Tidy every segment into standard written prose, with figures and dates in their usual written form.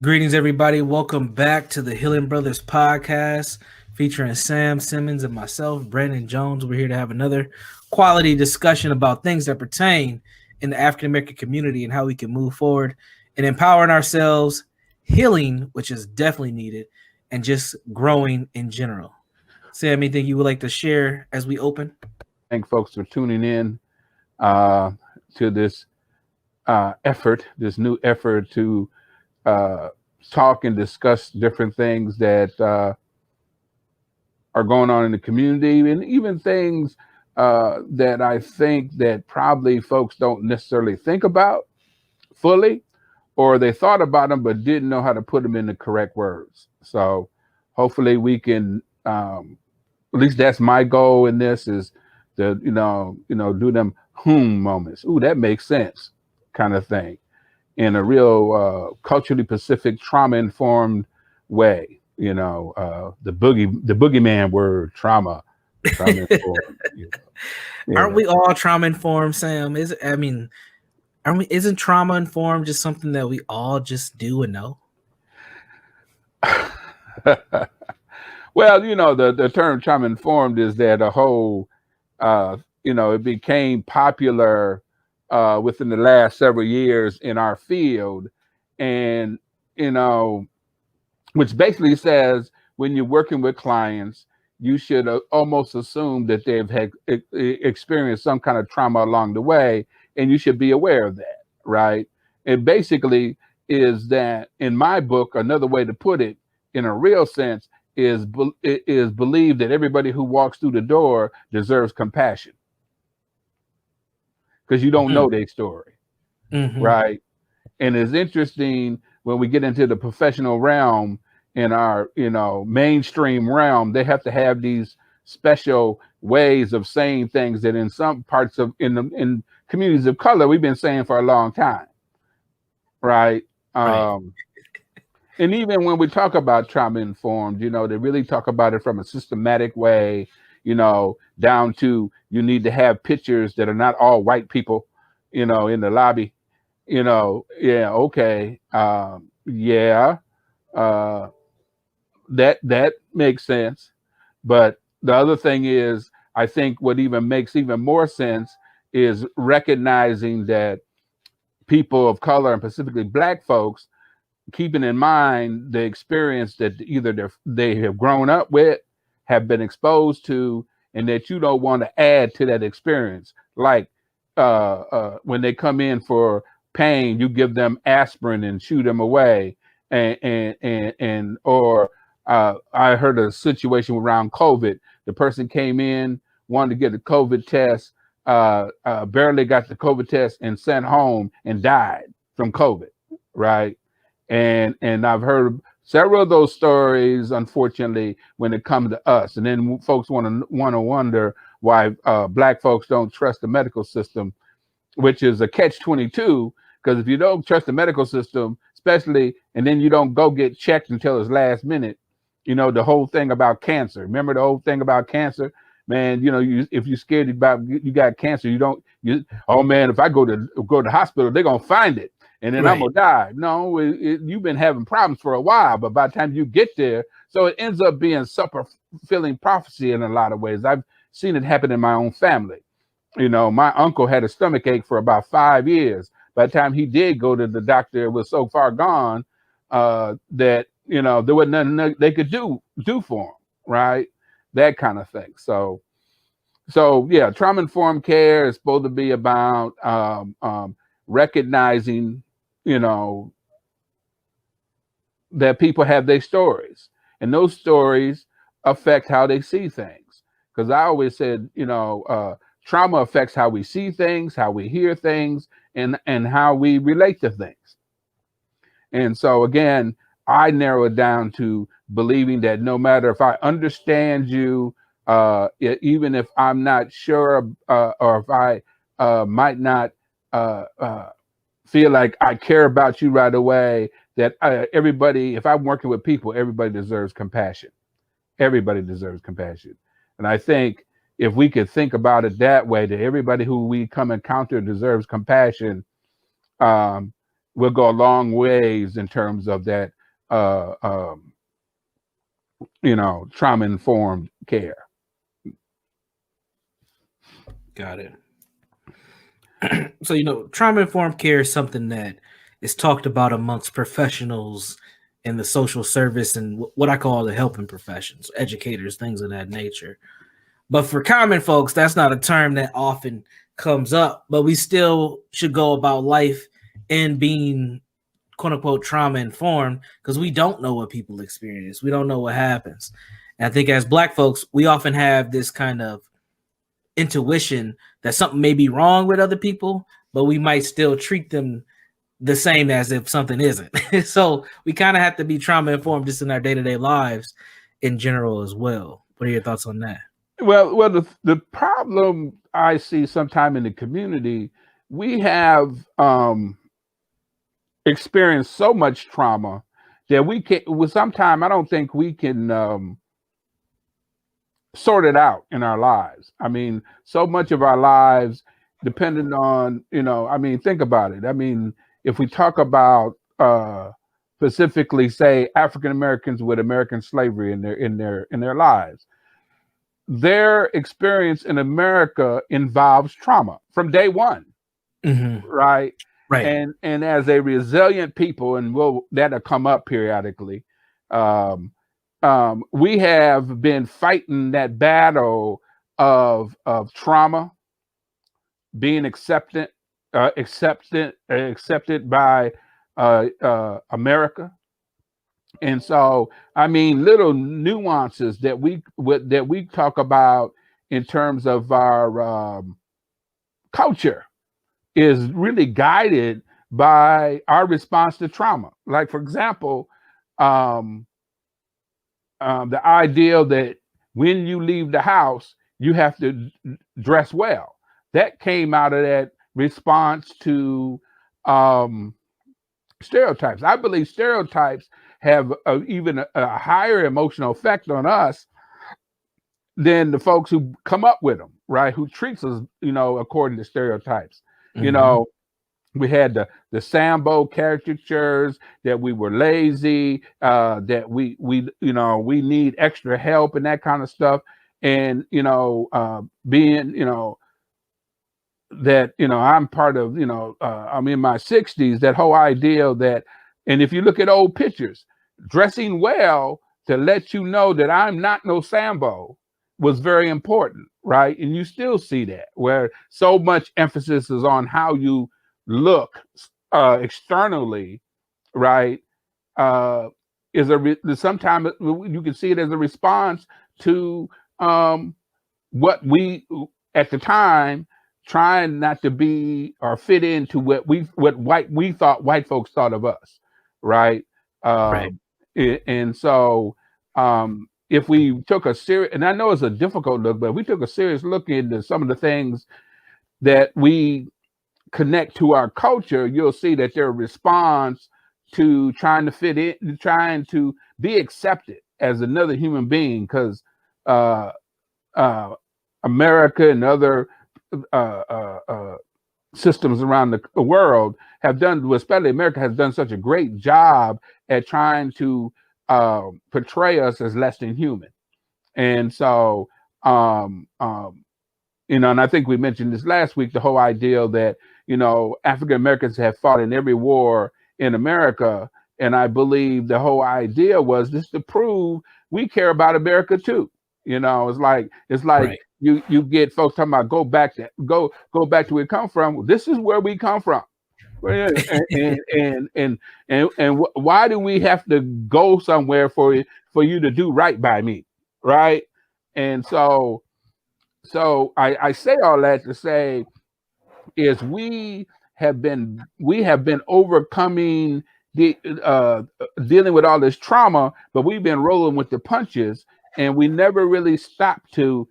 Greetings, everybody. Welcome back to the Healing Brothers podcast featuring Sam Simmons and myself, Brandon Jones. We're here to have another quality discussion about things that pertain in the African American community and how we can move forward and empowering ourselves, healing, which is definitely needed, and just growing in general. Sam, anything you would like to share as we open? Thank folks for tuning in uh, to this this new effort to uh, talk and discuss different things that are going on in the community, and even things that I think that probably folks don't necessarily think about fully, or they thought about them but didn't know how to put them in the correct words. So hopefully we can. At least that's my goal in this is to do them moments. Ooh, that makes sense, kind of thing, in a real culturally specific, trauma informed way. The boogeyman word, trauma informed. Aren't Yeah. we all trauma informed, Sam? Isn't trauma informed just something that we all just do and know? Well, the term trauma informed is that a whole, it became popular within the last several years in our field. And, you know, which basically says when you're working with clients, you should almost assume that they've had experienced some kind of trauma along the way, and you should be aware of that, right? It basically is that, in my book, another way to put it, in a real sense, is believe that everybody who walks through the door deserves compassion because you don't know their story, Mm-hmm. right? And it's interesting when we get into the professional realm, in our mainstream realm, they have to have these special ways of saying things that in some parts of in communities of color we've been saying for a long time, right? Right. And even when we talk about trauma informed, they really talk about it from a systematic way, down to you need to have pictures that are not all white people, in the lobby. Yeah, okay, yeah, uh, that makes sense. But the other thing is, I think what even makes even more sense is recognizing that people of color and specifically Black folks, keeping in mind the experience that either they have grown up with, have been exposed to, and that you don't want to add to that experience. Like when they come in for pain, you give them aspirin and shoo them away, and or I heard a situation around COVID. The person came in, wanted to get a COVID test, barely got the COVID test, and sent home and died from COVID, right? And I've heard several of those stories, unfortunately, when it comes to us. And then folks want to wonder why Black folks don't trust the medical system, which is a catch-22. Because if you don't trust the medical system, especially, and then you don't go get checked until it's last minute, the whole thing about cancer. Remember the whole thing about cancer, man? If you're scared about you got cancer, you don't. Oh man, if I go to the hospital, they're gonna find it, and then I'm Right. gonna die. No, you've been having problems for a while, but by the time you get there, so it ends up being self-fulfilling prophecy in a lot of ways. I've seen it happen in my own family. My uncle had a stomach ache for about 5 years. By the time he did go to the doctor, it was so far gone that there wasn't nothing they could do for him, right? That kind of thing. So yeah, trauma informed care is supposed to be about recognizing, you know, that people have their stories, and those stories affect how they see things. Because I always said, trauma affects how we see things, how we hear things, and how we relate to things. And so again, I narrow it down to believing that no matter if I understand you, even if I'm not sure, or if I might not uh, uh, feel like I care about you right away, that everybody, if I'm working with people, everybody deserves compassion. Everybody deserves compassion. And I think if we could think about it that way, that everybody who we come encounter deserves compassion, um, will go a long ways in terms of that, uh, um, trauma informed care. Got it. So, trauma informed care is something that is talked about amongst professionals in the social service and what I call the helping professions, educators, things of that nature. But for common folks, that's not a term that often comes up, but we still should go about life and being quote unquote trauma informed because we don't know what people experience. We don't know what happens. And I think as Black folks, we often have this kind of intuition that something may be wrong with other people, but we might still treat them the same as if something isn't. So we kind of have to be trauma informed just in our day-to-day lives in general as well. What are your thoughts on that? Well, the problem I see sometime in the community, we have experienced so much trauma that we can. With sometime, I don't think we can sort it out in our lives. I mean, so much of our lives dependent on, I mean, think about it. I mean, if we talk about specifically, say, African Americans with American slavery in their lives, their experience in America involves trauma from day one, right? Right. And as a resilient people, and that'll come up periodically, we have been fighting that battle of trauma being accepted by America. And so, I mean, little nuances that we talk about in terms of our culture is really guided by our response to trauma. Like, for example, the idea that when you leave the house, you have to dress well. That came out of that response to stereotypes. I believe stereotypes have even a higher emotional effect on us than the folks who come up with them, right? Who treats us, according to stereotypes. We had the Sambo caricatures that we were lazy, that we need extra help and that kind of stuff, and being that I'm part of I'm in my 60s. That whole idea that, and if you look at old pictures, dressing well to let you know that I'm not no Sambo was very important, right? And you still see that where so much emphasis is on how you look externally, right? Sometimes you can see it as a response to what we at the time trying not to be or fit into what we thought white folks thought of us, right? Right. And so if we took a serious, and I know it's a difficult look, but if we took a serious look into some of the things that we connect to our culture, you'll see that their response to trying to fit in, trying to be accepted as another human being, because America and other systems around the world have done, especially America has done such a great job at trying to portray us as less than human. And so, and I think we mentioned this last week, the whole idea that, African Americans have fought in every war in America. And I believe the whole idea was just to prove we care about America too. It's like right. You get folks talking about go back to where we come from. This is where we come from. And why do we have to go somewhere for you to do right by me, right? And so I say all that to say is we have been overcoming the dealing with all this trauma, but we've been rolling with the punches, and we never really stopped to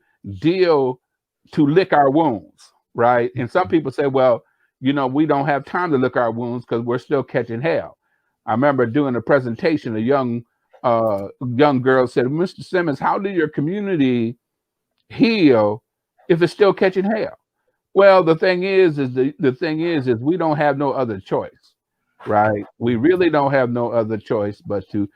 lick our wounds, right? And some people say, well, we don't have time to lick our wounds because we're still catching hell. I remember doing a presentation, a young girl said, Mr. Simmons, how did your community heal if it's still catching hell? Well, the thing is we don't have no other choice. right? We really don't have no other choice but to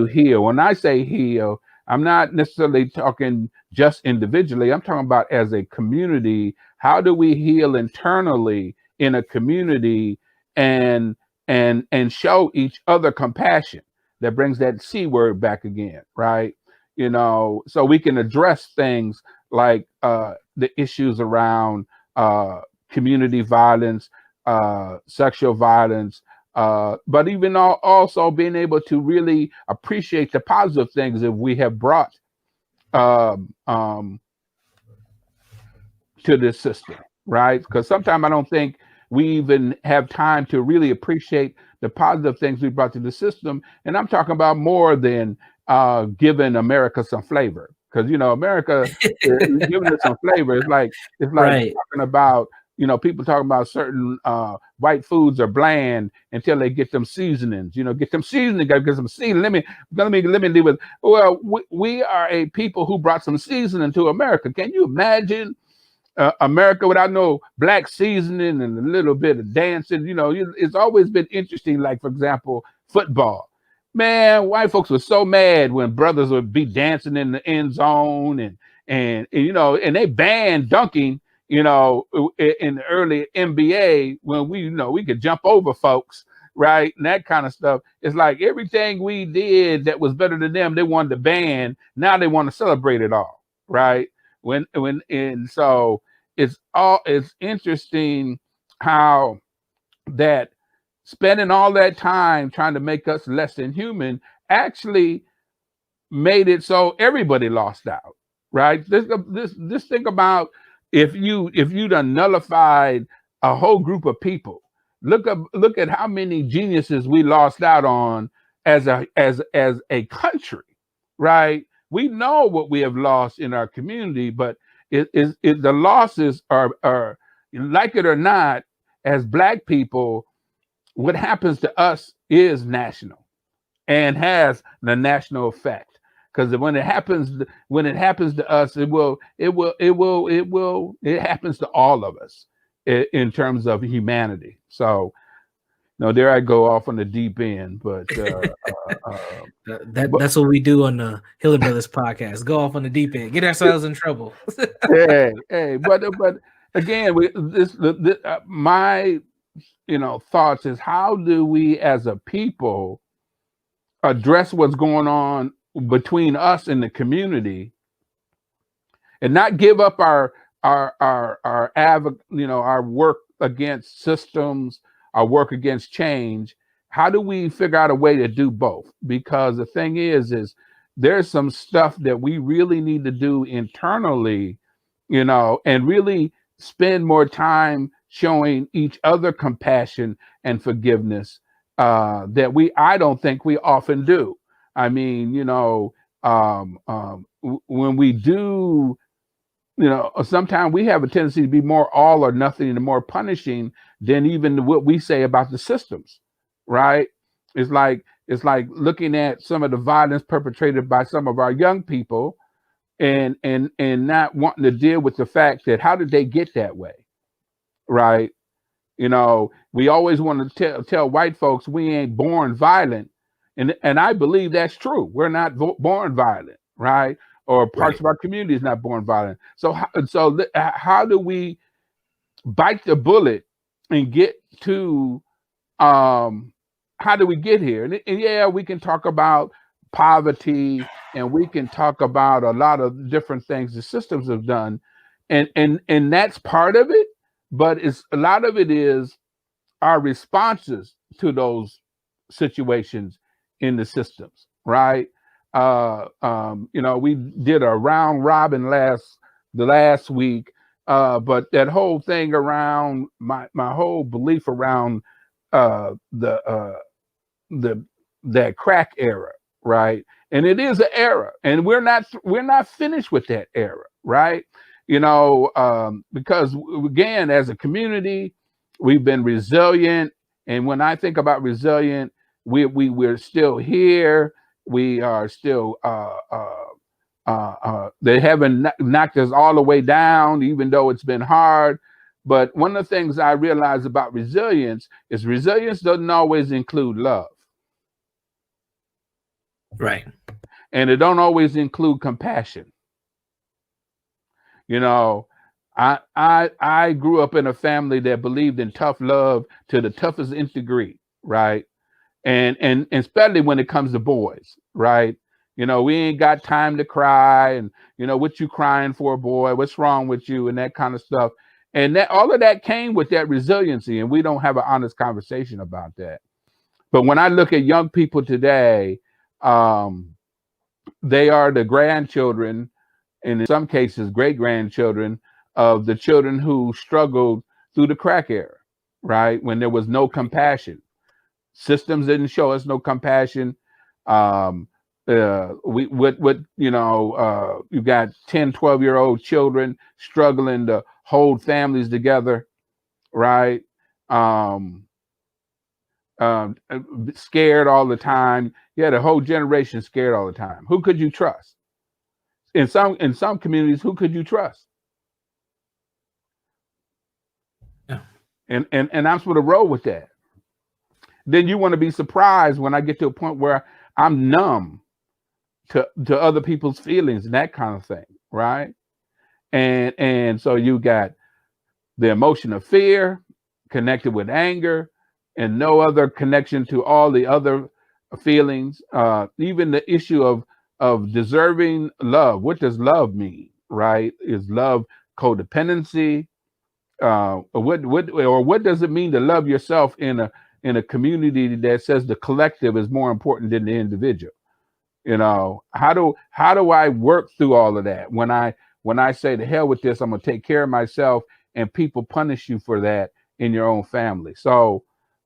heal. When I say heal, I'm not necessarily talking just individually. I'm talking about as a community. How do we heal internally in a community and and show each other compassion? That brings that C word back again, right? You know, so we can address things like the issues around community violence, sexual violence, but even also being able to really appreciate the positive things that we have brought um, um, to this system, right? Because sometimes I don't think we even have time to really appreciate the positive things we brought to the system. And I'm talking about more than giving America some flavor, because you know America giving it some flavor. It's like Right. talking about, you know, people talking about certain white foods are bland until they get them seasonings. You know, get them seasoning, got to get some seasoning. Let me leave with. Well, we are a people who brought some seasoning to America. Can you imagine America without no black seasoning and a little bit of dancing? You know, it's always been interesting. Like, for example, football. Man, white folks were so mad when brothers would be dancing in the end zone and you know, and they banned dunking. You know, in the early NBA when we, you know, we could jump over folks, right, and that kind of stuff. It's like everything we did that was better than them, they wanted to ban. Now they want to celebrate it all, right? When and so it's interesting how that spending all that time trying to make us less than human actually made it so everybody lost out, right? This think about if you done nullified a whole group of people. Look at how many geniuses we lost out on as a country, right? We know what we have lost in our community, but the losses are, like it or not, as Black people, what happens to us is national and has the national effect. Because when it happens to us, it happens to all of us in terms of humanity. So, no, there I go off on the deep end, but That's what we do on the Healing Brothers podcast. Go off on the deep end, get ourselves in trouble. hey, but again, my thoughts is, how do we as a people address what's going on between us and the community, and not give up our work against systems, our work against change. How do we figure out a way to do both? Because the thing is there's some stuff that we really need to do internally, and really spend more time showing each other compassion and forgiveness, that I don't think we often do. I mean, when we do, sometimes we have a tendency to be more all or nothing and more punishing than even what we say about the systems, right? It's like looking at some of the violence perpetrated by some of our young people, and not wanting to deal with the fact that how did they get that way, right? We always want to tell white folks we ain't born violent, and I believe that's true. We're not born violent, right? Or parts Right. of our community is not born violent. How do we bite the bullet and get to, how do we get here? And yeah, we can talk about poverty, and we can talk about a lot of different things the systems have done, and that's part of it. But it's a lot of it is our responses to those situations in the systems, right? We did a round robin the last week, but that whole thing around my whole belief around the that crack era, right? And it is an era, and we're not finished with that era, right? Because again, as a community, we've been resilient, and when I think about resilient, we're still here. We are still. They haven't knocked us all the way down, even though it's been hard. But one of the things I realized about resilience is resilience doesn't always include love. Right. And it don't always include compassion. You know, I grew up in a family that believed in tough love to the toughest nth degree, right? And especially when it comes to boys, right? You know, we ain't got time to cry, and you know what you crying for, boy? What's wrong with you, and that kind of stuff. And that all of that came with that resiliency, and we don't have an honest conversation about that. But when I look at young people today, um, they are the grandchildren, and in some cases, great grandchildren of the children who struggled through the crack era, right? When there was no compassion. Systems didn't show us no compassion. Um, we what you know, you got 10, 12-year-old children struggling to hold families together, right? Um, um, Scared all the time. You had a whole generation scared all the time. Who could you trust? In some communities, who could you trust? Yeah. And I'm supposed to roll with that. Then you want to be surprised when I get to a point where I'm numb to other people's feelings and that kind of thing, right? And so you got the emotion of fear connected with anger, and no other connection to all the other feelings. Even the issue of deserving love. What does love mean, right? Is love codependency? What does it mean to love yourself in a community that says the collective is more important than the individual? You know, how do I work through all of that when I say to hell with this, I'm gonna take care of myself, and people punish you for that in your own family. So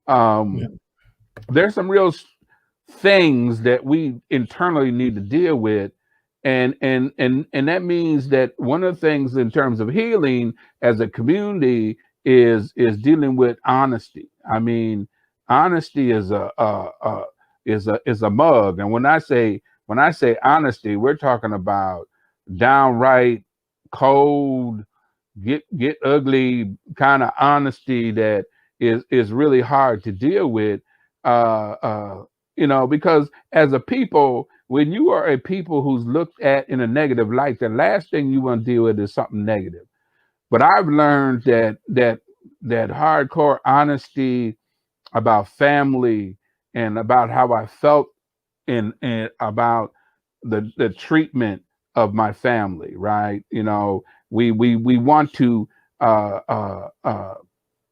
Yeah. um, there's some real things that we internally need to deal with, and that means that one of the things in terms of healing as a community is dealing with honesty. I mean, honesty is a mug, and when I say honesty, we're talking about downright cold, get ugly kind of honesty that is really hard to deal with. Uh, uh, because as a people, when you are a people who's looked at in a negative light, the last thing you want to deal with is something negative. But I've learned that hardcore honesty about family and about how I felt and about the treatment of my family, right? We want to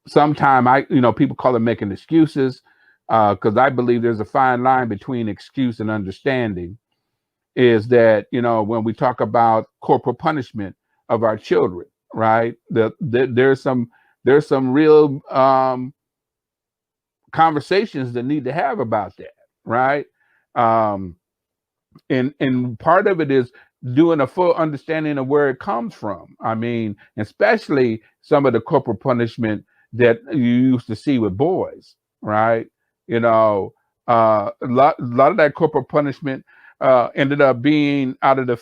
sometime people call it making excuses, because I believe there's a fine line between excuse and understanding. Is that when we talk about corporal punishment of our children, right? There's some real conversations that need to have about that, right? Um, and part of it is doing a full understanding of where it comes from. I mean, especially some of the corporal punishment that you used to see with boys, right? A lot of that corporal punishment ended up being out of the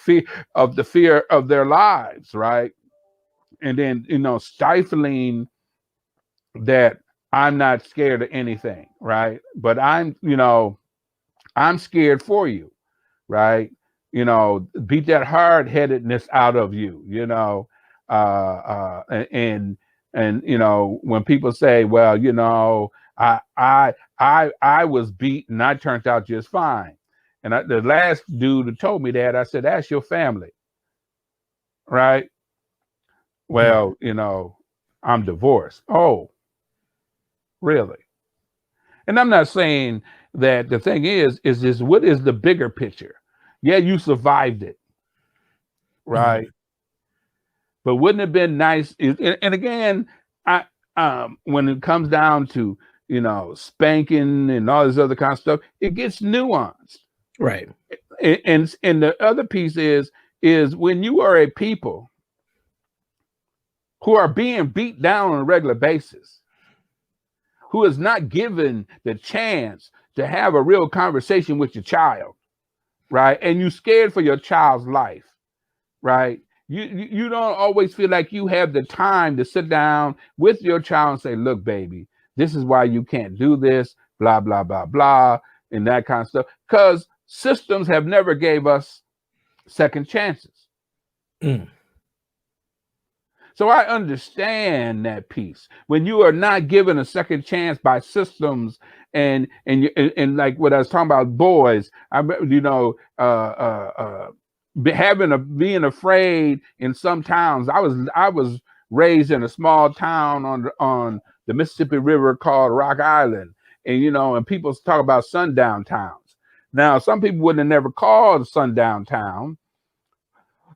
fear of their lives, right? And then stifling that I'm not scared of anything, right? But I'm scared for you, right? Beat that hard headedness out of you, and when people say, well, I was beaten, I turned out just fine. And the last dude who told me that, I said, ask your family, right? Well, I'm divorced. Oh, really? And I'm not saying that. The thing is this, what is the bigger picture? Yeah, you survived it, Mhm. right? But wouldn't it have been nice? And again, I when it comes down to spanking and all this other kind of stuff, it gets nuanced. Right. And the other piece is when you are a people who are being beat down on a regular basis, who is not given the chance to have a real conversation with your child, right? And you scared for your child's life, right? You don't always feel like you have the time to sit down with your child and say, look, baby, this is why you can't do this, blah, blah, blah, blah, and that kind of stuff. Because systems have never gave us second chances. Mm. So I understand that piece. When you are not given a second chance by systems and like what I was talking about, boys, being afraid in some towns. I was raised in a small town on the Mississippi River called Rock Island, and people talk about sundown towns. Now, some people wouldn't have never called a sundown town,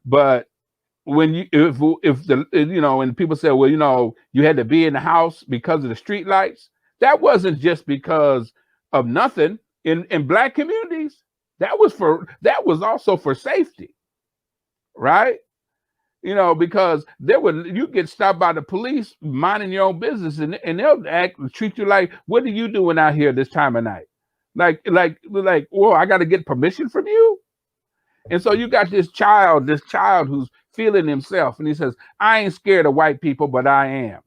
but when you if the and people say, well, you had to be in the house because of the street lights. That wasn't just because of nothing. In black communities, that was also for safety, right? Because you get stopped by the police minding your own business, and they'll treat you like, what are you doing out here this time of night? Like, well, I got to get permission from you. And so you got this child who's feeling himself, and he says, I ain't scared of white people, but I am.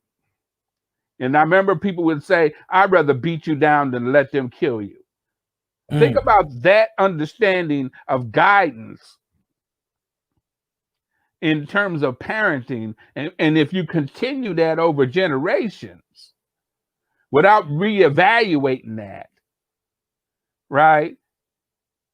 And I remember people would say, I'd rather beat you down than let them kill you. Think about that understanding of guidance in terms of parenting. And if you continue that over generations without reevaluating that, right,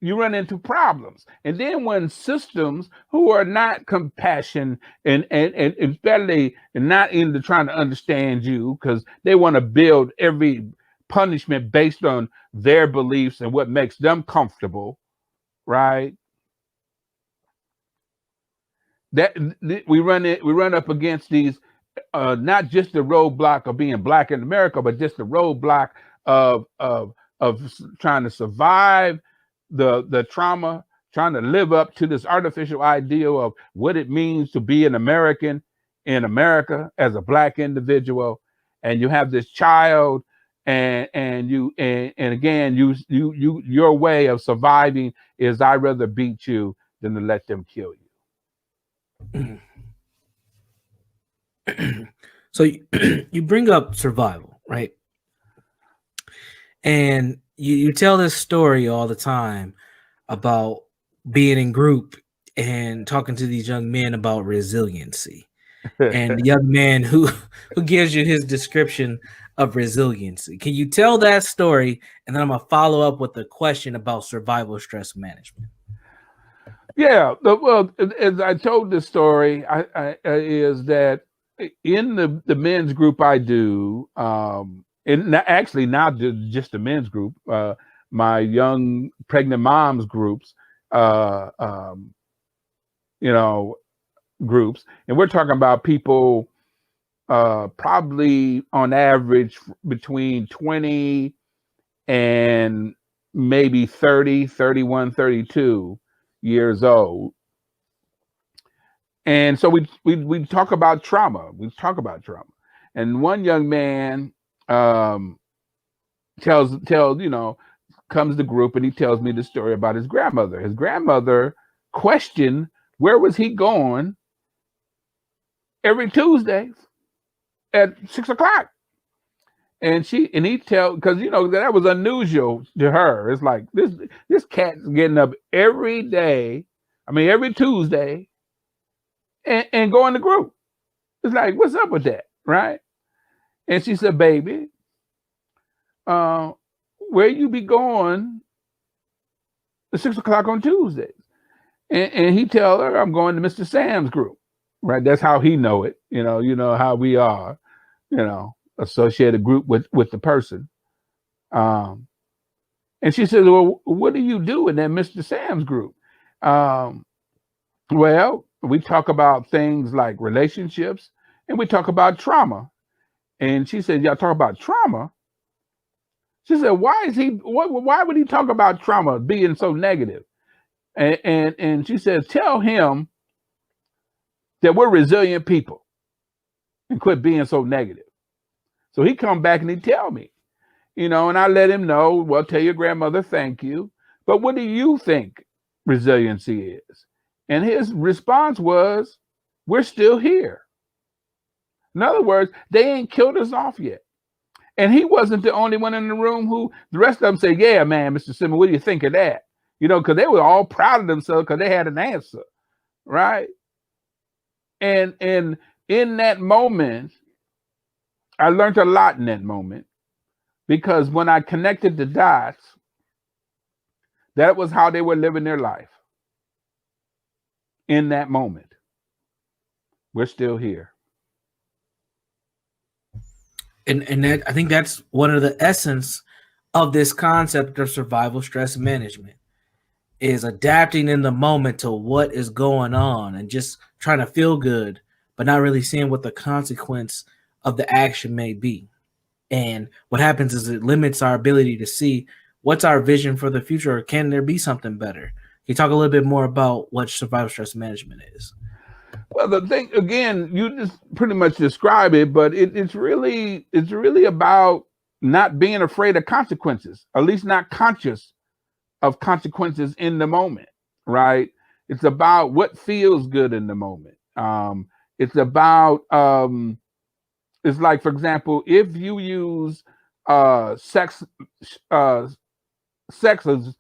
you run into problems. And then when systems who are not compassion and especially not into trying to understand you, because they want to build every punishment based on their beliefs and what makes them comfortable, right? That we run up against these, not just the roadblock of being black in America, but just the roadblock of trying to survive the trauma, trying to live up to this artificial ideal of what it means to be an American in America as a black individual. And you have this child, and again, your way of surviving is, I'd rather beat you than to let them kill you. So you bring up survival, right? And you tell this story all the time about being in group and talking to these young men about resiliency. And the young man who gives you his description of resiliency. Can you tell that story? And then I'm gonna follow up with a question about survival stress management. Yeah, well, as I told this story, is that in the men's group I do, and actually not just the men's group, my young pregnant moms groups, groups, and we're talking about people probably on average between 20 and maybe 30, 31, 32 years old. And so we talk about trauma. We talk about trauma. And one young man comes to the group, and he tells me the story about his grandmother. His grandmother questioned where was he going every Tuesday at 6:00. And he tell, because that was unusual to her. It's like this cat's getting up every day, every Tuesday, and going to group. It's like, what's up with that, right? And she said, baby, where you be going at 6:00 on Tuesdays? And he tell her, I'm going to Mr. Sam's group, right? That's how he know it. You know how we are, associate a group with the person. And she says, well, what do you do in that Mr. Sam's group? Well, we talk about things like relationships, and we talk about trauma. And she said, y'all talk about trauma? She said, why would he talk about trauma being so negative? And she said, tell him that we're resilient people and quit being so negative. So he come back and he tell me, and I let him know, well, tell your grandmother thank you. But what do you think resiliency is? And his response was, We're still here. In other words, they ain't killed us off yet. And he wasn't the only one in the room who the rest of them said, yeah, man, Mr. Simmons, what do you think of that? You know, because they were all proud of themselves because they had an answer, right? And in that moment, I learned a lot in that moment because when I connected the dots, that was how they were living their life in that moment. We're still here. And that, I think that's one of the essence of this concept of survival stress management is adapting in the moment to what is going on and just trying to feel good, but not really seeing what the consequence of the action may be. And what happens is it limits our ability to see what's our vision for the future, or can there be something better? Can you talk a little bit more about what survival stress management is? Well, the thing again, you just pretty much describe it, but it's really about not being afraid of consequences, at least not conscious of consequences in the moment, right? It's about what feels good in the moment. It's about it's like, for example, if you use sex uh, sex as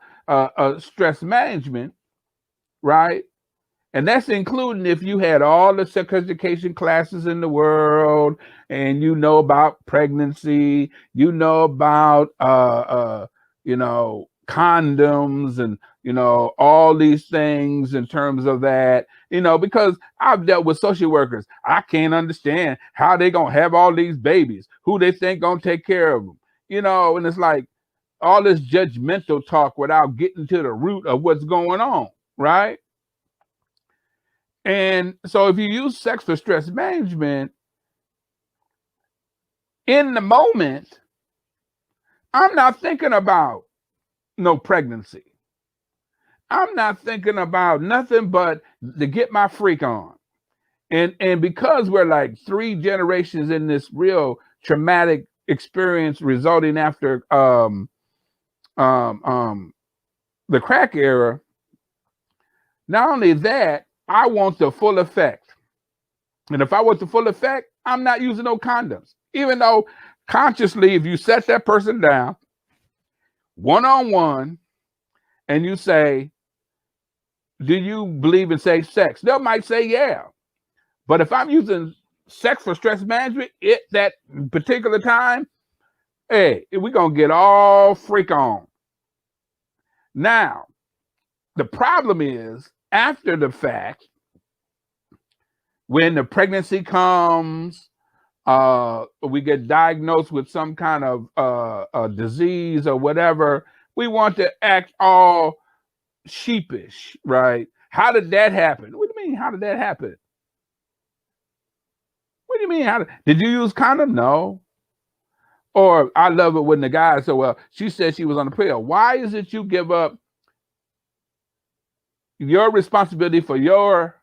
stress management, right? And that's including if you had all the sex education classes in the world and you know about pregnancy, you know about condoms and all these things in terms of that, because I've dealt with social workers. I can't understand how they gonna have all these babies, who they think gonna take care of them, and it's like all this judgmental talk without getting to the root of what's going on, right? And so if you use sex for stress management, in the moment, I'm not thinking about no pregnancy. I'm not thinking about nothing but to get my freak on. And because we're like 3 generations in this real traumatic experience resulting after the crack era, not only that, I want the full effect. And if I want the full effect, I'm not using no condoms. Even though consciously, if you set that person down one-on-one and you say, do you believe in safe sex? They might say, yeah. But if I'm using sex for stress management at that particular time, hey, we're going to get all freak on. Now, the problem is after the fact, when the pregnancy comes, we get diagnosed with some kind of a disease or whatever, we want to act all sheepish, right? How did that happen? What do you mean, how did that happen? What do you mean, did you use condom? No. Or I love it when the guy said, well, she said she was on the pill. Why is it you give up your responsibility for your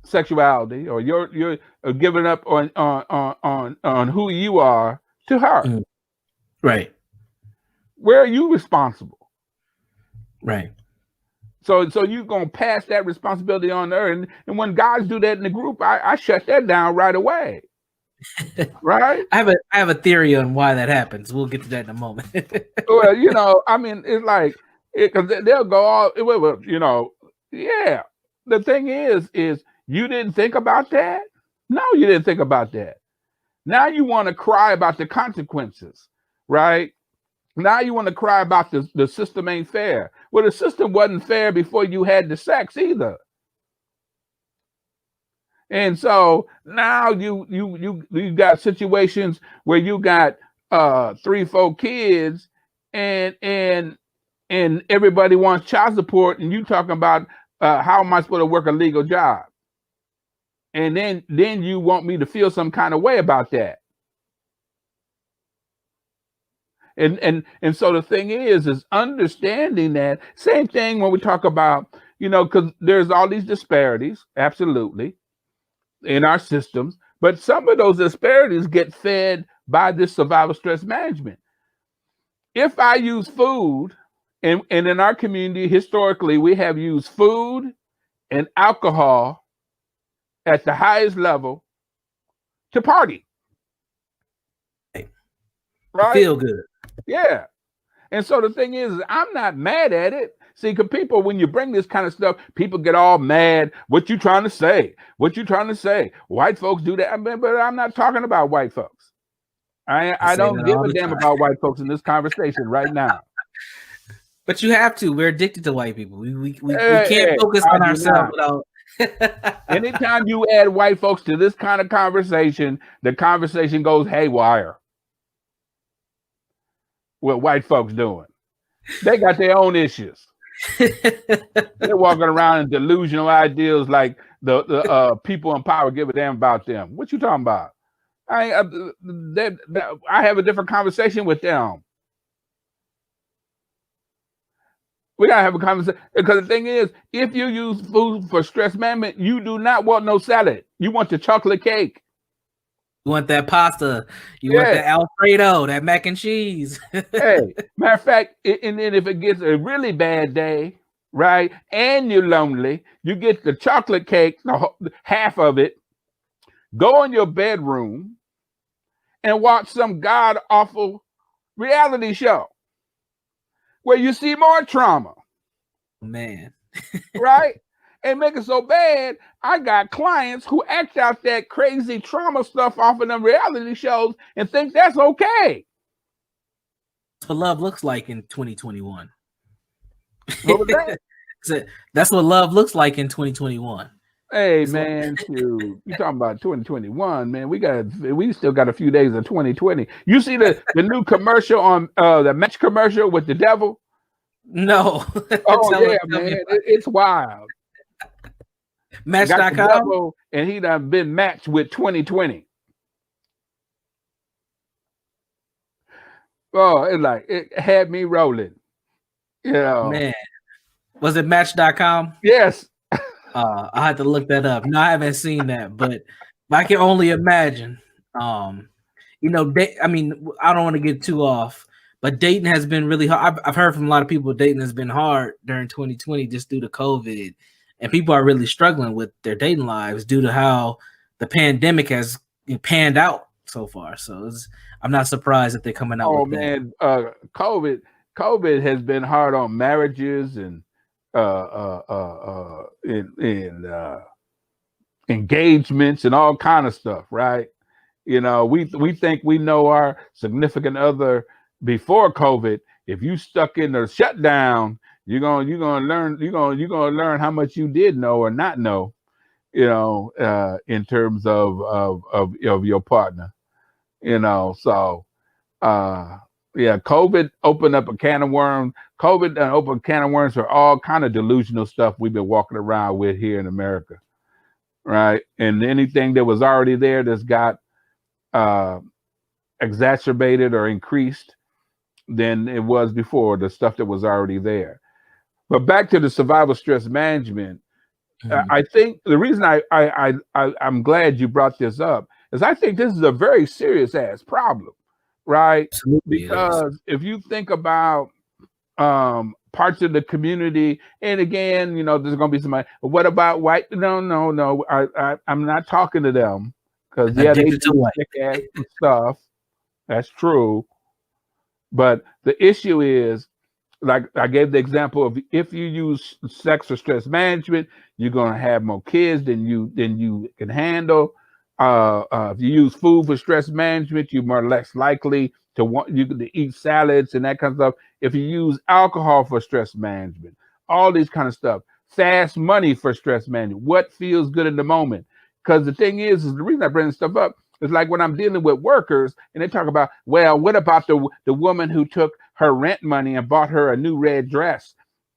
sexuality, or you're giving up on who you are to her? Mm. Right. Where are you responsible? Right. So you're gonna pass that responsibility on her, and when guys do that in the group, I shut that down right away. Right? I have a theory on why that happens. We'll get to that in a moment. Well, I mean, it's like because they'll go all yeah. The thing is you didn't think about that. No, you didn't think about that. Now you want to cry about the consequences, right? Now you want to cry about the system ain't fair. Well, the system wasn't fair before you had the sex either. And so now you got situations where you got 3-4 kids and everybody wants child support, and you talking about how am I supposed to work a legal job? And then you want me to feel some kind of way about that. And so the thing is understanding that. Same thing when we talk about, because there's all these disparities, absolutely, in our systems, but some of those disparities get fed by this survival stress management. If I use food, and in our community, historically, we have used food and alcohol at the highest level to party, right? Feel good. Yeah. And so the thing is, I'm not mad at it. See, because people, when you bring this kind of stuff, people get all mad. What you trying to say? What you trying to say? White folks do that. I mean, but I'm not talking about white folks. I I say don't that give all a the damn time. about white folks in this conversation right now. But you have to. We're addicted to white people. We can't Hey, focus I on do ourselves not. without. Anytime you add white folks to this kind of conversation, the conversation goes haywire. What white folks doing? They got their own issues. They're walking around in delusional ideals like the people in power give a damn about them. What you talking about? I have a different conversation with them. We gotta have a conversation because the thing is, if you use food for stress management, you do not want no salad. You want the chocolate cake. You want that pasta. You want Yeah. that Alfredo, that mac and cheese. Hey, matter of fact, and then if it gets a really bad day, right, and you're lonely, you get the chocolate cake, half of it, go in your bedroom and watch some god awful reality show where you see more trauma, Man. right? And make it so bad, I got clients who act out that crazy trauma stuff off of them reality shows and think that's okay. That's what love looks like in 2021. What was that? That's what love looks like in 2021. Hey man, shoot. You talking about 2021, man. We still got a few days of 2020. You see the new commercial on the match commercial with the devil? No. Oh yeah, man. It's wild. Got the Match.com. devil and he done been matched with 2020. Oh, it had me rolling. You know. Man. Was it Match.com? Yes. I had to look that up. No, I haven't seen that, but I can only imagine. You know, I mean, I don't want to get too off, but dating has been really hard. I've heard from a lot of people dating has been hard during 2020 just due to COVID, and people are really struggling with their dating lives due to how the pandemic has panned out so far. So I'm not surprised that they're coming out with man, COVID has been hard on marriages and in engagements and all kind of stuff, right? You know, we think we know our significant other before COVID. If you stuck in the shutdown, you're gonna learn how much you did know or not know, you know, in terms of your partner, you know. So yeah, COVID opened up a can of worms. COVID opened a can of worms for all kind of delusional stuff we've been walking around with here in America, right? And anything that was already there that's got exacerbated or increased than it was before, the stuff that was already there. But back to the survival stress management, I think the reason I'm glad you brought this up is I think this is a very serious ass problem. Right? Absolutely, because if you think about parts of the community, and again, you know, there's gonna be somebody. What about white? No. I'm not talking to them because yeah, they addicted to do white sick ass stuff. That's true. But the issue is, like I gave the example of if you use sex for stress management, you're gonna have more kids than you can handle. If you use food for stress management, you're more less likely to want you to eat salads and that kind of stuff. If you use alcohol for stress management, all these kind of stuff, fast money for stress management, what feels good in the moment. Because the thing is the reason I bring this stuff up is like when I'm dealing with workers and they talk about, well, what about the woman who took her rent money and bought her a new red dress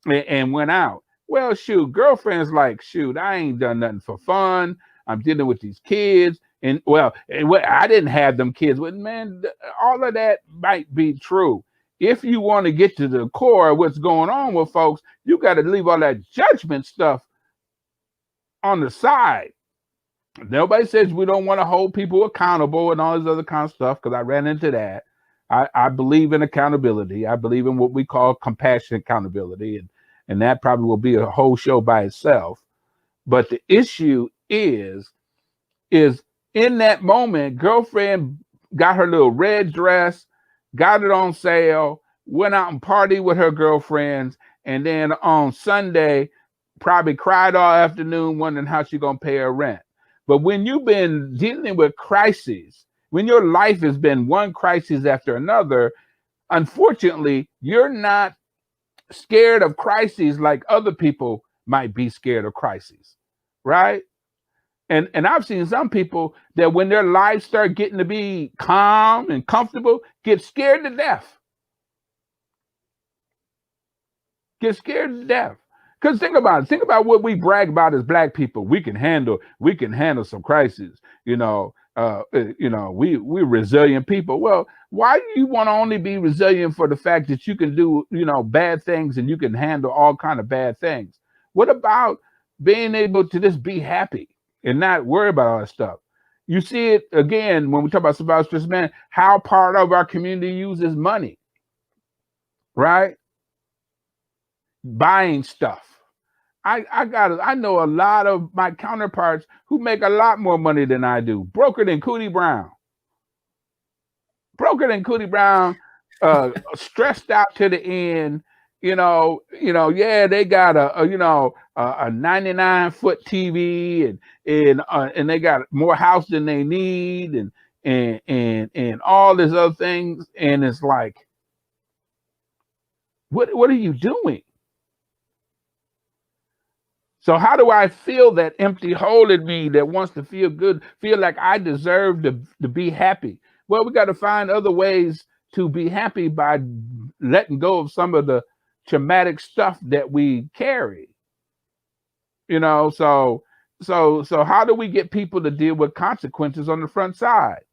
and went out? Well, shoot, girlfriend's like, shoot, I ain't done nothing for fun. I'm dealing with these kids. And well, I didn't have them kids. But man, all of that might be true. If you want to get to the core of what's going on with folks, you got to leave all that judgment stuff on the side. Nobody says we don't want to hold people accountable and all this other kind of stuff, because I ran into that. I believe in accountability. I believe in what we call compassionate accountability. And that probably will be a whole show by itself. But the issue is in that moment, girlfriend got her little red dress, got it on sale, went out and partied with her girlfriends, and then on Sunday, probably cried all afternoon wondering how she gonna pay her rent. But when you've been dealing with crises, when your life has been one crisis after another, unfortunately, you're not scared of crises like other people might be scared of crises, right? And I've seen some people that when their lives start getting to be calm and comfortable, get scared to death. Get scared to death. Because think about it. Think about what we brag about as black people. We can handle some crises. We're resilient people. Well, why do you want to only be resilient for the fact that you can do, bad things and you can handle all kind of bad things? What about being able to just be happy and not worry about all that stuff? You see it again when we talk about survival stress man, how part of our community uses money, right? Buying stuff. I know a lot of my counterparts who make a lot more money than I do. Broker than Cootie Brown. Stressed out to the end. Yeah, they got a 99-foot TV and they got more house than they need and all this other things. And it's like, what are you doing? So how do I feel that empty hole in me that wants to feel good, feel like I deserve to be happy? Well, we got to find other ways to be happy by letting go of some of the traumatic stuff that we carry. So how do we get people to deal with consequences on the front side?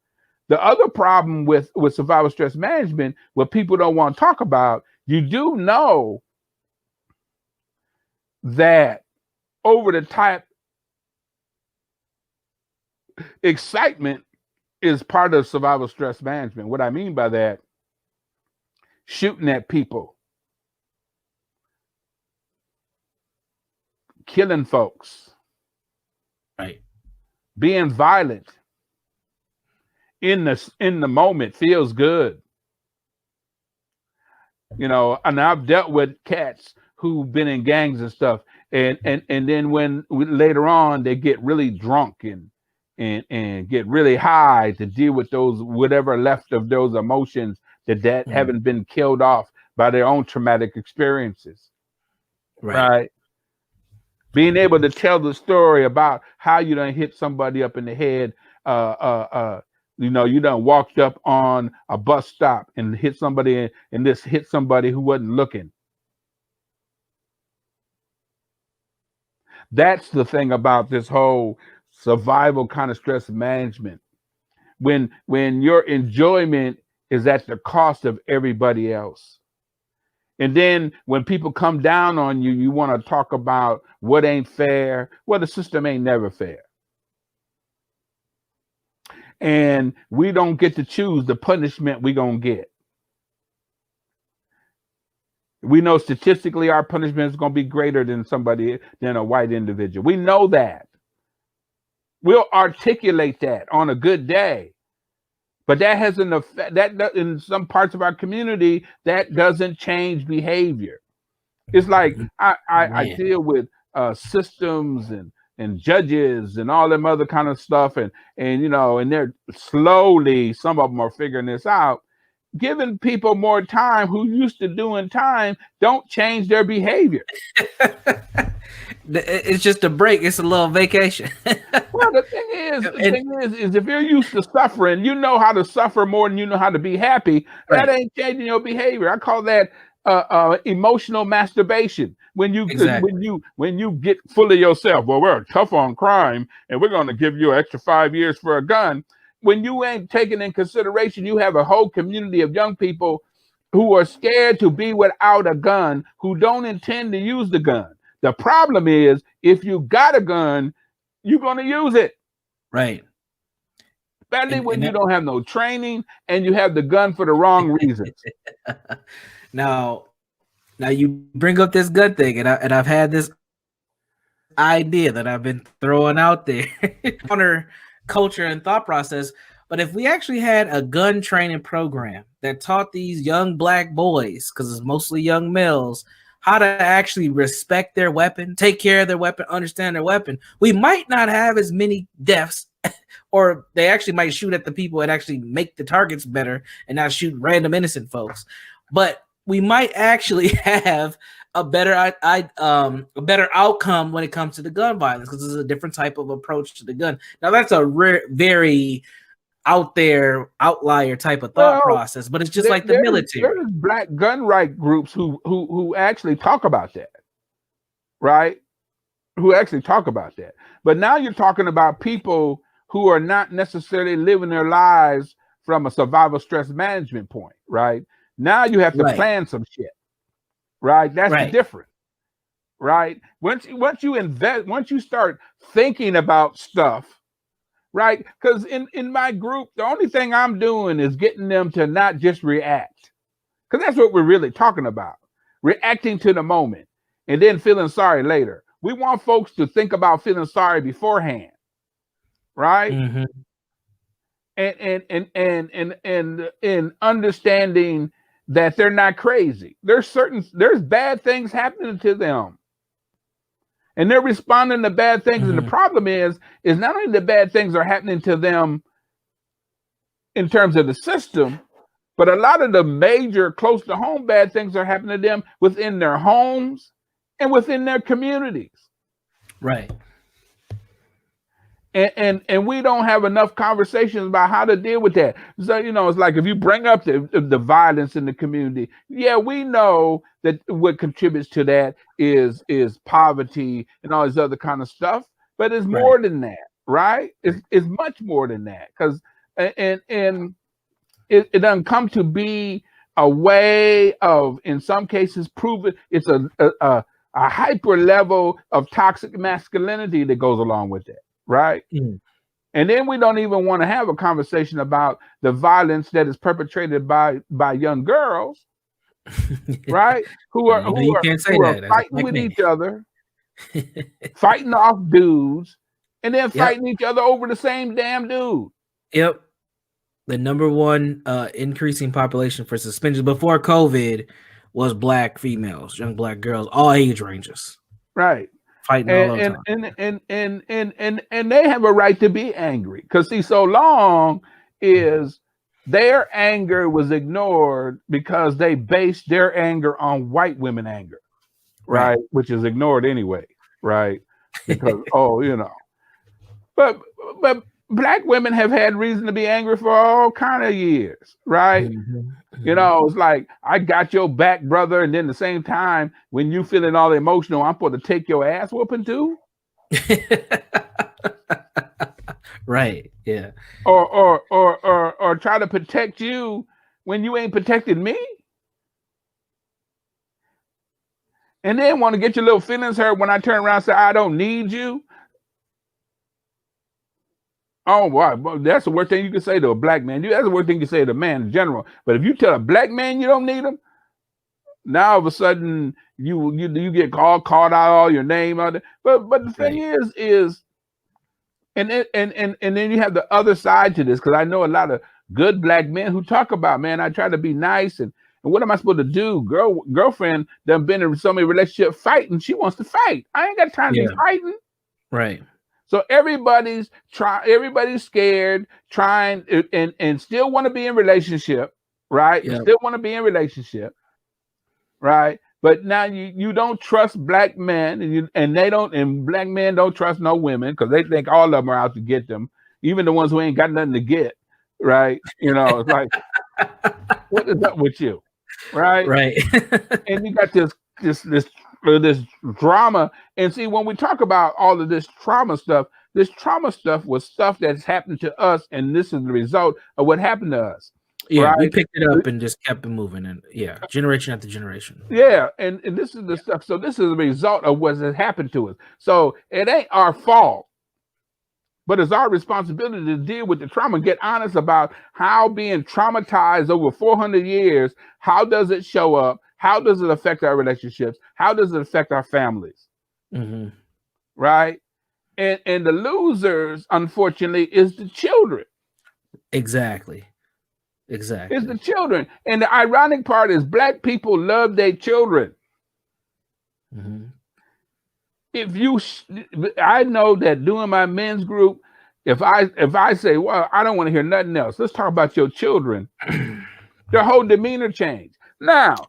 The other problem with survival stress management, what people don't want to talk about, you do know that over the top excitement is part of survival stress management. What I mean by that, shooting at people, killing folks, right, being violent in the moment feels good. And I've dealt with cats who've been in gangs and stuff. And then when later on they get really drunk and get really high to deal with those whatever left of those emotions that haven't been killed off by their own traumatic experiences. Right. Being able to tell the story about how you done hit somebody up in the head. You done walked up on a bus stop and hit somebody and this hit somebody who wasn't looking. That's the thing about this whole survival kind of stress management. When your enjoyment is at the cost of everybody else. And then when people come down on you, you want to talk about what ain't fair. Well, the system ain't never fair. And we don't get to choose the punishment we're going to get. We know statistically our punishment is going to be greater than a white individual. We know that. We'll articulate that on a good day. But that has an effect that in some parts of our community, that doesn't change behavior. It's like I deal with systems and judges and all them other kind of stuff. And they're slowly, some of them are figuring this out. Giving people more time who used to doing time don't change their behavior. It's just a break. It's a little vacation. Well, the thing is, if you're used to suffering, you know how to suffer more than you know how to be happy. Right. That ain't changing your behavior. I call that emotional masturbation. When you get full of yourself, well, we're tough on crime, and we're going to give you an extra 5 years for a gun. When you ain't taking in consideration, you have a whole community of young people who are scared to be without a gun, who don't intend to use the gun. The problem is, if you got a gun, you're going to use it. Right. Especially when you don't have no training and you have the gun for the wrong reasons. Now you bring up this gun thing, and I've had this idea that I've been throwing out there, counter culture and thought process. But if we actually had a gun training program that taught these young black boys, because it's mostly young males, how to actually respect their weapon, take care of their weapon, understand their weapon, we might not have as many deaths, or they actually might shoot at the people and actually make the targets better and not shoot random innocent folks. But we might actually have a better outcome when it comes to the gun violence, because it's a different type of approach to the gun. Now that's a very out there outlier type of thought process, but it's just like the military. There's black gun right groups who actually talk about that, right? Who actually talk about that. But now you're talking about people who are not necessarily living their lives from a survival stress management point, right? Now you have to plan some shit, right? That's the difference, right? Once you start thinking about stuff, right? Because in my group, the only thing I'm doing is getting them to not just react, because that's what we're really talking about, reacting to the moment and then feeling sorry later. We want folks to think about feeling sorry beforehand, right? Mm-hmm. And understanding that they're not crazy. There's bad things happening to them, and they're responding to bad things. Mm-hmm. And the problem is not only the bad things are happening to them in terms of the system, but a lot of the major close to home bad things are happening to them within their homes and within their communities. Right. And we don't have enough conversations about how to deal with that. So, it's like if you bring up the violence in the community, yeah, we know that what contributes to that is poverty and all this other kind of stuff, but it's more than that, right? It's much more than that, because and it doesn't come to be a way of, in some cases, proving it's a hyper level of toxic masculinity that goes along with it. Right. Mm. And then we don't even want to have a conversation about the violence that is perpetrated by young girls, right? Who are fighting with each other, fighting off dudes, and then fighting each other over the same damn dude. Yep. The number one increasing population for suspensions before COVID was black females, young black girls, all age ranges. Right. Fighting all the time. And they have a right to be angry, because see, so long is their anger was ignored because they based their anger on white women anger, right? Which is ignored anyway, right? Because but black women have had reason to be angry for all kind of years, right? Mm-hmm. It's like, I got your back, brother, and then at the same time, when you feeling all emotional, I'm supposed to take your ass whooping too. Right. Yeah. Or try to protect you when you ain't protected me, and then want to get your little feelings hurt when I turn around and say I don't need you. Oh, wow. That's the worst thing you can say to a black man. That's the worst thing you can say to a man in general. But if you tell a black man you don't need him, now all of a sudden you get called out all your name out there. But the thing is, and then you have the other side to this, because I know a lot of good black men who talk about, man, I try to be nice, and what am I supposed to do? Girlfriend done been in so many relationships fighting. She wants to fight. I ain't got time to be fighting. Right. So everybody's scared, trying and still want to be in relationship, right? Yep. Still want to be in relationship, right? But now you don't trust black men, and black men don't trust no women, because they think all of them are out to get them, even the ones who ain't got nothing to get, right? It's like, what is up with you, right? Right. And you got this drama. And see, when we talk about all of this trauma stuff was stuff that's happened to us, and this is the result of what happened to us. Yeah, right? We picked it up and just kept it moving, and generation after generation. Yeah, and this is the stuff. So this is the result of what has happened to us. So it ain't our fault, but it's our responsibility to deal with the trauma and get honest about how being traumatized over 400 years, how does it show up? How does it affect our relationships? How does it affect our families? Mm-hmm. right? And the losers, unfortunately, is the children. Exactly. It's the Exactly. children. And the ironic part is black people love their children. Hmm. If you, I know that doing my men's group, if I say, well, I don't want to hear nothing else. Let's talk about your children. Their whole demeanor change. Now,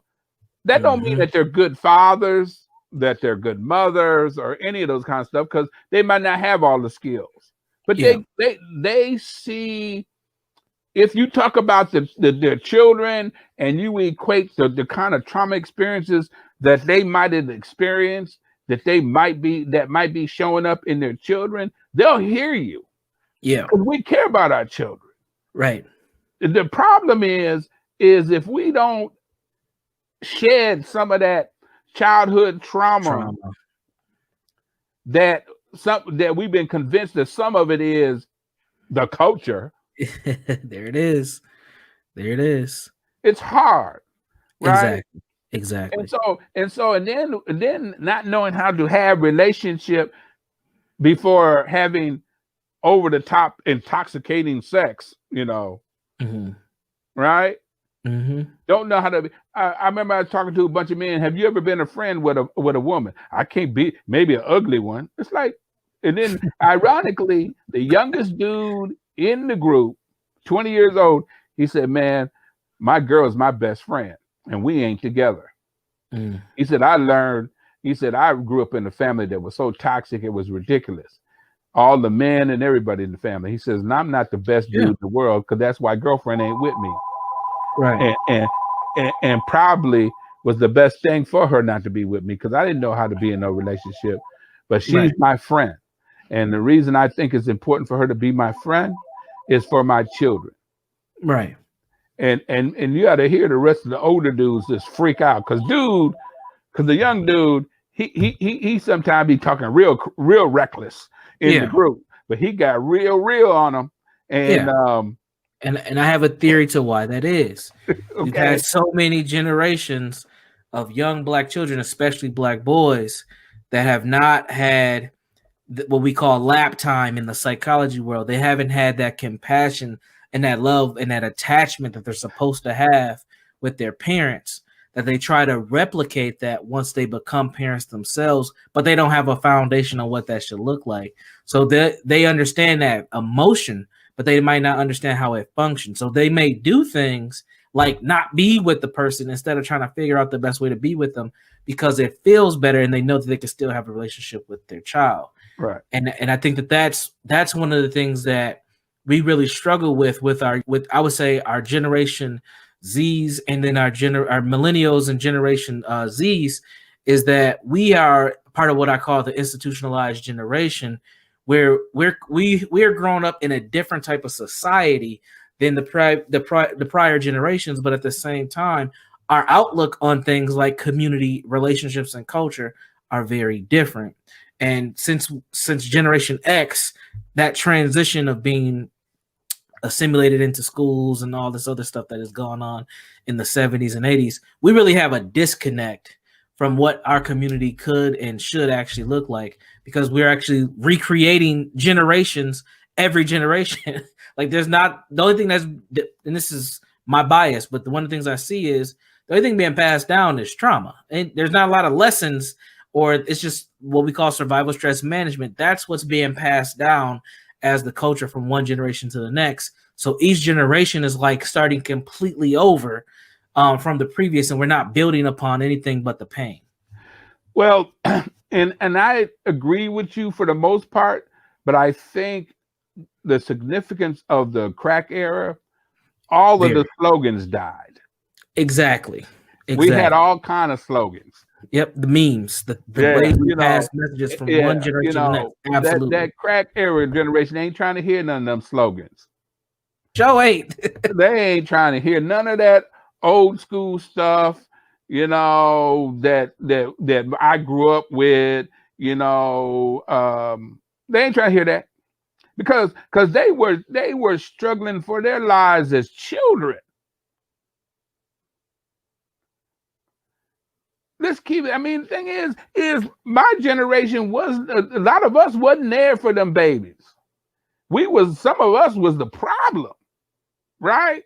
that don't mean Hmm. that they're good fathers, that they're good mothers, or any of those kind of stuff, because they might not have all the skills. But Yeah. they see, if you talk about their children and you equate the kind of trauma experiences that they might have experienced, that might be showing up in their children, they'll hear you Yeah. because we care about our children. Right. The problem is if we don't shed some of that childhood trauma, Trauma. that that we've been convinced that some of it is the culture, There it is. There it is. it's hard, right? Exactly. Exactly. And then not knowing how to have relationship before having over the top intoxicating sex, Hmm. right? Hmm. Don't know how to be. I remember I was talking to a bunch of men. Have you ever been a friend with a woman? I can't be, maybe an ugly one. It's like, and then ironically, the youngest dude in the group, 20 years old, he said, "Man, my girl is my best friend, and we ain't together." Mm. He said, "I learned." He said, "I grew up in a family that was so toxic it was ridiculous. All the men and everybody in the family." He says, "And I'm not the best dude Yeah. in the world because that's why girlfriend ain't with me." Right. And probably was the best thing for her not to be with me because I didn't know how to be in a relationship. But she's Right. my friend. And the reason I think it's important for her to be my friend is for my children. Right. And you got to hear the rest of the older dudes just freak out because the young dude, he sometimes be talking real reckless in the Yeah. group, but he got real on them. And Yeah. And I have a theory to why that is. We've okay, had so many generations of young black children, especially black boys, that have not had what we call lap time in the psychology world. They haven't had that compassion and that love and that attachment that they're supposed to have with their parents, that they try to replicate that once they become parents themselves, but they don't have a foundation on what that should look like. So they understand that emotion, but they might not understand how it functions. So they may do things like not be with the person instead of trying to figure out the best way to be with them because it feels better and they know that they can still have a relationship with their child. right. And I think that that's one of the things that we really struggle with I would say our generation Z's and then our millennials and generation Z's is that we are part of what I call the institutionalized generation, where we're grown up in a different type of society than the prior generations, but at the same time, our outlook on things like community relationships and culture are very different. And since Generation X, that transition of being assimilated into schools and all this other stuff that has gone on in the 70s and 80s, we really have a disconnect from what our community could and should actually look like because we're actually recreating generations every generation. Like there's not the only thing that's, and this is my bias, but the one of the things I see is the only thing being passed down is trauma. And there's not a lot of lessons, or it's just what we call survival stress management. That's what's being passed down as the culture from one generation to the next. So each generation is like starting completely over from the previous, and we're not building upon anything but the pain. Well, and I agree with you for the most part, but I think the significance of the crack era, all of the Very. slogans died. Exactly. We had Exactly. all kind of slogans. Yep. The memes, the way Yeah, we pass messages from one generation to the next. Absolutely. that crack era generation ain't trying to hear none of them slogans. Joe 8. They ain't trying to hear none of that old school stuff, that I grew up with, they ain't trying to hear that because they were struggling for their lives as children. let's keep it. I mean, the thing is my generation was a lot of us wasn't there for them babies. Some of us was the problem, right?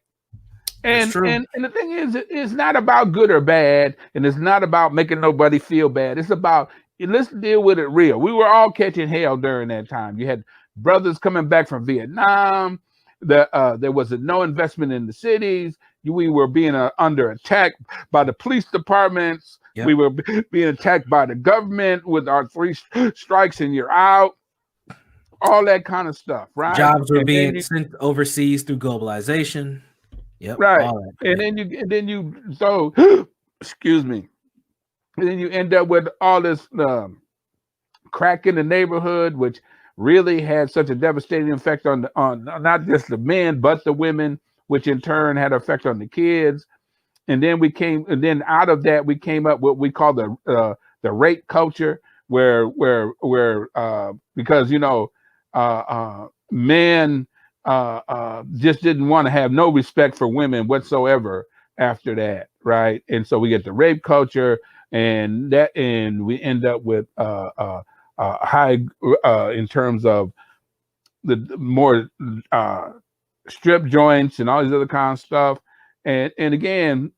That's And true. and the thing is, it's not about good or bad, and it's not about making nobody feel bad. It's about let's deal with it real. We were all catching hell during that time. You had brothers coming back from Vietnam. There was no investment in the cities. We were being under attack by the police departments. We Yep. were being attacked by the government with our three strikes and you're out. All that kind of stuff, right? Jobs were And then being you sent overseas through globalization. Yep. right, All that. and Yep. then you so excuse me, and then you end up with all this crack in the neighborhood, which really had such a devastating effect on not just the men but the women, which in turn had an effect on the kids. And then out of that we came up what we call the rape culture, where because men just didn't want to have no respect for women whatsoever after that, right? And so we get the rape culture, and we end up with high in terms of the more strip joints and all these other kind of stuff. And again,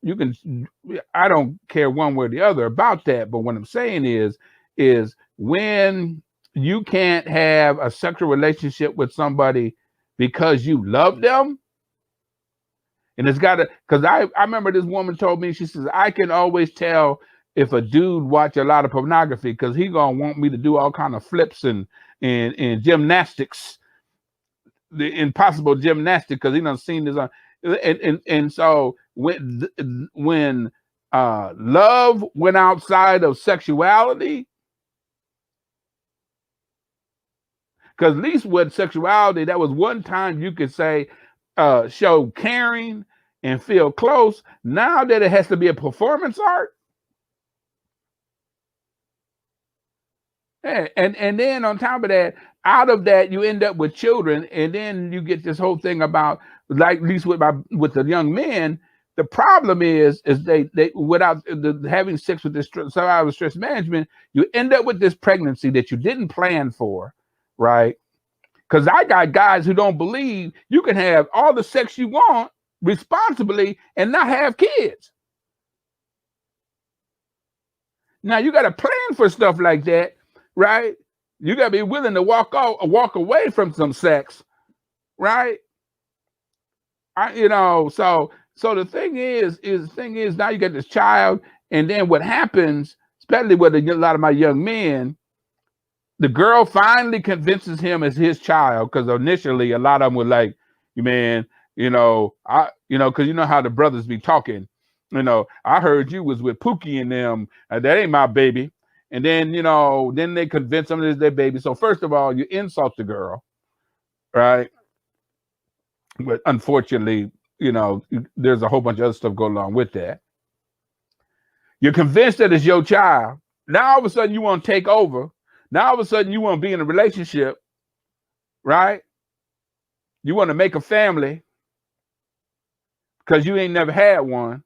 I don't care one way or the other about that, but what I'm saying is when you can't have a sexual relationship with somebody because you love them, and it's got to, because I remember this woman told me, she says, I can always tell if a dude watch a lot of pornography because he gonna want me to do all kind of flips and gymnastics, the impossible gymnastics, because he done seen this on. And so when love went outside of sexuality, because at least with sexuality, that was one time you could say show caring and feel close. Now that it has to be a performance art, and then on top of that, out of that you end up with children, and then you get this whole thing about, like at least with the young men. The problem is they without having sex with this survival stress management, you end up with this pregnancy that you didn't plan for, right? Because I got guys who don't believe you can have all the sex you want responsibly and not have kids. Now you got to plan for stuff like that, right? You got to be willing to walk away from some sex, right? So the thing is now you got this child, and then what happens, especially with a lot of my young men, the girl finally convinces him as his child, because initially a lot of them were like, man, because you know how the brothers be talking, I heard you was with Pookie and them, that ain't my baby. And then, then they convince them it's their baby. So first of all, you insult the girl, right? But unfortunately, there's a whole bunch of other stuff going along with that. You're convinced that it's your child. Now all of a sudden you want to take over. Now all of a sudden you want to be in a relationship, right? You want to make a family because you ain't never had one.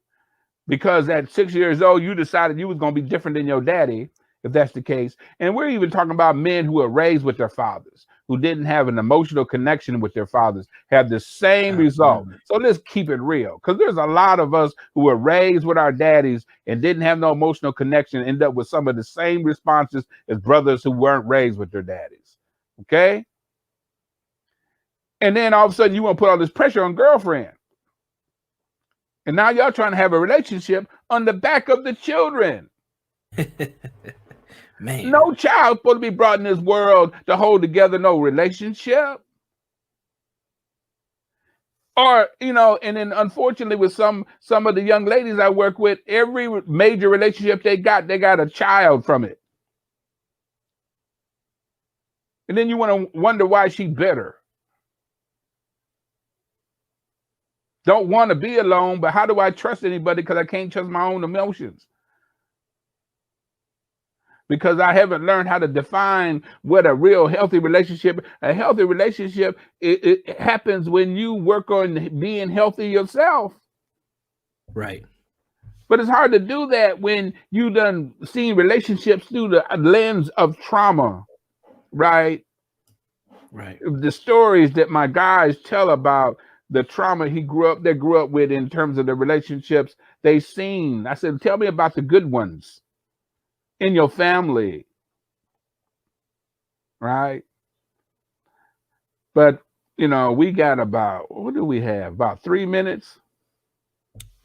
Because at 6 years old, you decided you was going to be different than your daddy, if that's the case. And we're even talking about men who were raised with their fathers, who didn't have an emotional connection with their fathers, have the same result. So let's keep it real, because there's a lot of us who were raised with our daddies and didn't have no emotional connection, end up with some of the same responses as brothers who weren't raised with their daddies. Okay? And then all of a sudden you want to put all this pressure on girlfriend. And now y'all trying to have a relationship on the back of the children. Man. No child supposed to be brought in this world to hold together no relationship. Or, and then unfortunately with some of the young ladies I work with, every major relationship they got a child from it. And then you want to wonder why she's bitter. Don't want to be alone, but how do I trust anybody because I can't trust my own emotions? Because I haven't learned how to define what a real healthy relationship. A healthy relationship, it happens when you work on being healthy yourself. Right. But it's hard to do that when you done seen relationships through the lens of trauma, right? Right. The stories that my guys tell about the trauma they grew up with in terms of the relationships they seen. I said, tell me about the good ones in your family, right? But we got about, what do we have? About 3 minutes.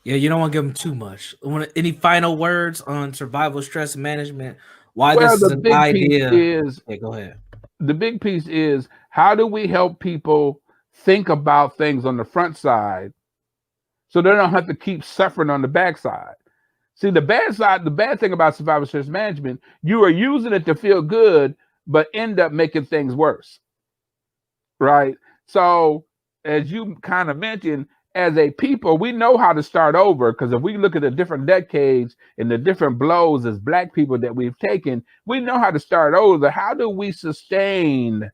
Yeah, you don't want to give them too much. Any final words on survival stress management? Why this Well, is an idea? Yeah, go ahead. the big piece is how do we help people think about things on the front side so they don't have to keep suffering on the backside. See, the bad thing about survival stress management, you are using it to feel good, but end up making things worse, right? So, as you kind of mentioned, as a people, we know how to start over because if we look at the different decades and the different blows as Black people that we've taken, we know how to start over. How do we sustain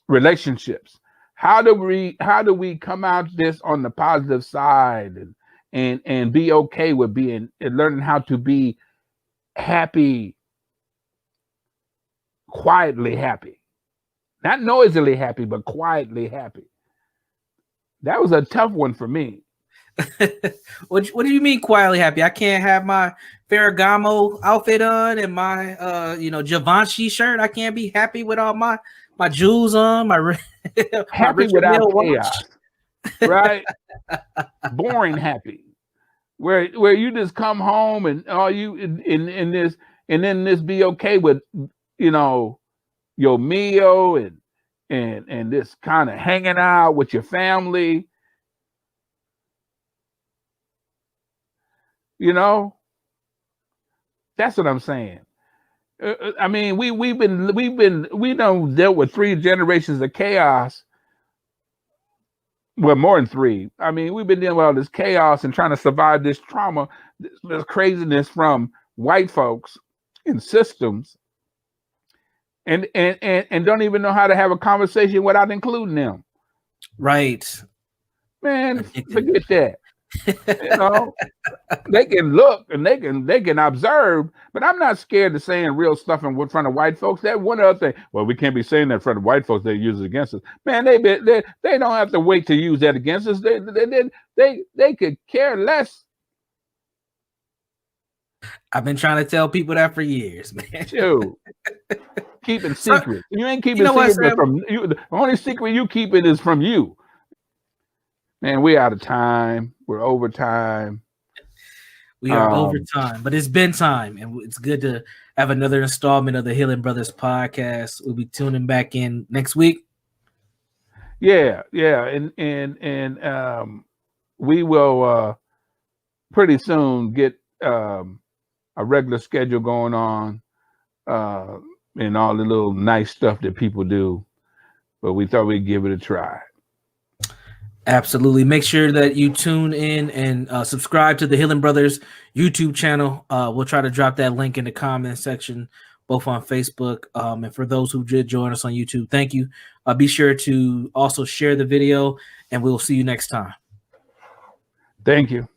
relationships? How do we come out this on the positive side and be okay with being and learning how to be happy, quietly happy, not noisily happy, but quietly happy. That was a tough one for me. What do you mean quietly happy? I can't have my Ferragamo outfit on and my Givenchy shirt. I can't be happy with all my jewels on, my Happy Richard without Mille chaos, right? Boring happy. Where you just come home and all you in this and then this be okay with your meal and this kind of hanging out with your family. That's what I'm saying. I mean, we done dealt with 3 generations of chaos. Well, more than 3. I mean, we've been dealing with all this chaos and trying to survive this trauma, this craziness from white folks and systems, and don't even know how to have a conversation without including them. Right. Man, forget that. They can look and they can observe, but I'm not scared of saying real stuff in front of white folks. That one other thing. Well, we can't be saying that in front of white folks. They use it against us. Man, they don't have to wait to use that against us. They could care less. I've been trying to tell people that for years, man. Dude, keeping secrets. You ain't keeping secrets, but from you. The only secret you keeping is from you. Man, we out of time. We're over time. We are over time, but it's been time, and it's good to have another installment of the Healing Brothers podcast. We'll be tuning back in next week. Yeah, and we will pretty soon get a regular schedule going on and all the little nice stuff that people do, but we thought we'd give it a try. Absolutely. Make sure that you tune in and subscribe to the Healing Brothers YouTube channel. We'll try to drop that link in the comment section, both on Facebook. And for those who did join us on YouTube, thank you. Be sure to also share the video, and we'll see you next time. Thank you.